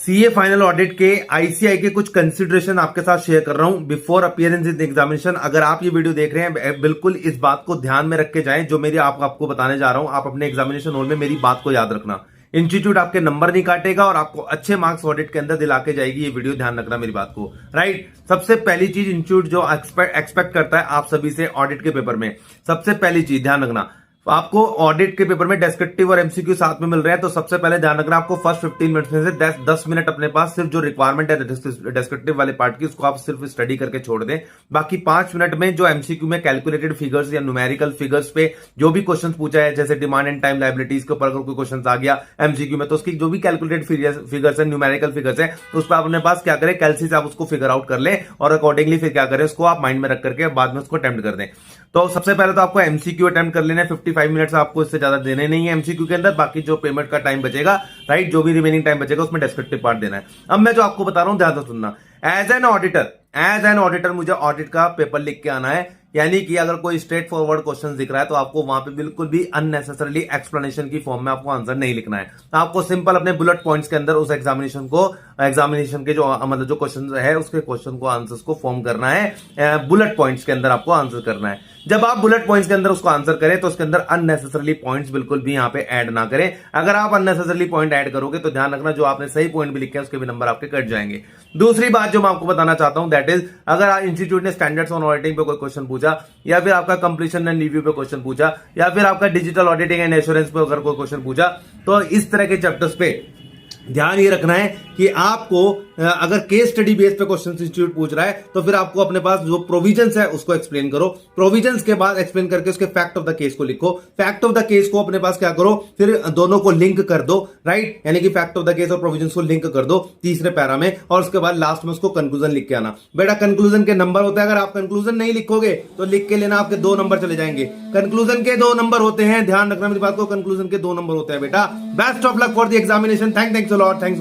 CA final audit के ICI के कुछ कंसिडरेशन आपके साथ शेयर कर रहा हूं बिफोर अपीयरेंस इन एग्जामिनेशन। अगर आप ये वीडियो देख रहे हैं बिल्कुल इस बात को ध्यान में रख के जाएं जो मेरी आपको बताने जा रहा हूं। आप अपने एग्जामिनेशन हॉल में मेरी बात को याद रखना। इंस्टीट्यूट आपके नंबर नहीं काटेगा और आपको अच्छे मार्क्स ऑडिट के अंदर दिला के जाएगी। ये वीडियो ध्यान रखना मेरी बात को, राइट। सबसे पहली चीज इंस्टीट्यूट जो एक्सपेक्ट करता है आप सभी से ऑडिट के पेपर में, सबसे पहली चीज ध्यान रखना, आपको ऑडिट के पेपर में डेस्क्रिप्टिव और एमसीक्यू साथ में मिल रहे हैं। तो सबसे पहले ध्यान रखना, आपको फर्स्ट 15 मिनट में से 10 मिनट अपने पास सिर्फ जो रिक्वायरमेंट है डेस्क्रिप्टिव वाले पार्ट की, उसको आप सिर्फ स्टडी करके छोड़ दें। बाकी 5 मिनट में जो एमसीक्यू में कैलकुलेटेड फिगर्स या न्यूमेरिकल फिगर्स पे जो भी क्वेश्चन पूछा है, जैसे डिमांड एंड टाइम लायबिलिटीज के ऊपर अगर कोई क्वेश्चन आ गया एमसीक्यू में, तो उसकी जो भी कैलकुलेटेड फिगर्स है, न्यूमेरिकल फिगर्स है, तो उस पर अपने पास क्या करें, कैलसी से आप उसको फिगर आउट कर लें और अकॉर्डिंगली फिर क्या करें, उसको आप माइंड में रख करके बाद में उसको अटेम्प्ट कर दें। तो सबसे पहले तो आपको एमसीक्यू अटेम्प्ट कर लेना है। 55 मिनट्स आपको इससे ज्यादा देने नहीं है एमसीक्यू के अंदर। बाकी जो पेमेंट का टाइम बचेगा, राइट, जो भी रिमेनिंग टाइम बचेगा उसमें डिस्क्रिप्टिव पार्ट देना है। अब मैं जो आपको बता रहा हूं ध्यान से सुनना। एज एन ऑडिटर मुझे ऑडिट का पेपर लिख के आना है। यानी कि अगर कोई स्ट्रेट फॉरवर्ड क्वेश्चन दिख रहा है तो आपको वहां पे बिल्कुल भी अननेसेसरली एक्सप्लेनेशन की फॉर्म में आपको आंसर नहीं लिखना है। आपको सिंपल अपने बुलेट पॉइंट्स के अंदर उस एग्जामिनेशन के जो मतलब जो क्वेश्चन है उसके क्वेश्चन को आंसर्स को फॉर्म करना है। बुलेट पॉइंट्स के अंदर आपको आंसर करना है। जब आप बुलेट पॉइंट्स के अंदर उसको आंसर करें तो उसके अंदर अननेसेसरली पॉइंट्स बिल्कुल भी यहां पे ऐड ना करें। अगर आप अननेसेसरली पॉइंट ऐड करोगे तो ध्यान रखना, जो आपने सही पॉइंट भी लिखे हैं उसके भी नंबर आपके कट जाएंगे। दूसरी बात जो मैं आपको बताना चाहता हूं दैट इज, अगर इंस्टीट्यूट ने स्टैंडर्ड्स ऑन ऑडिटिंग पे कोई क्वेश्चन पूछा, या फिर आपका कंप्लीशन एंड रिव्यू पे क्वेश्चन पूछा, या फिर आपका डिजिटल ऑडिटिंग एंड एश्योरेंस पे अगर कोई क्वेश्चन पूछा, तो इस तरह के चैप्टर्स पे ध्यान ये रखना है कि आपको अगर केस स्टडी बेस पे क्वेश्चन इंस्टीट्यूट पूछ रहा है तो फिर आपको अपने पास जो प्रोविजंस है उसको एक्सप्लेन करो। प्रोविजंस के बाद एक्सप्लेन करके उसके फैक्ट ऑफ द केस को लिखो। फैक्ट ऑफ द केस को अपने पास क्या करो, फिर दोनों को लिंक कर दो, राइट। यानी कि फैक्ट ऑफ द केस और प्रोविजंस को लिंक कर दो तीसरे पैरा में, और उसके बाद लास्ट में उसको कंक्लूजन लिख के आना। बेटा कंक्लूजन के नंबर होते हैं, अगर आप कंक्लूजन नहीं लिखोगे तो लिख के लेना, आपके 2 नंबर चले जाएंगे। कंक्लूजन के 2 नंबर होते हैं, ध्यान रखना मेरी बात को, कंक्लूजन के 2 नंबर होते हैं बेटा। Best of luck for the examination. Thanks a lot. Thanks.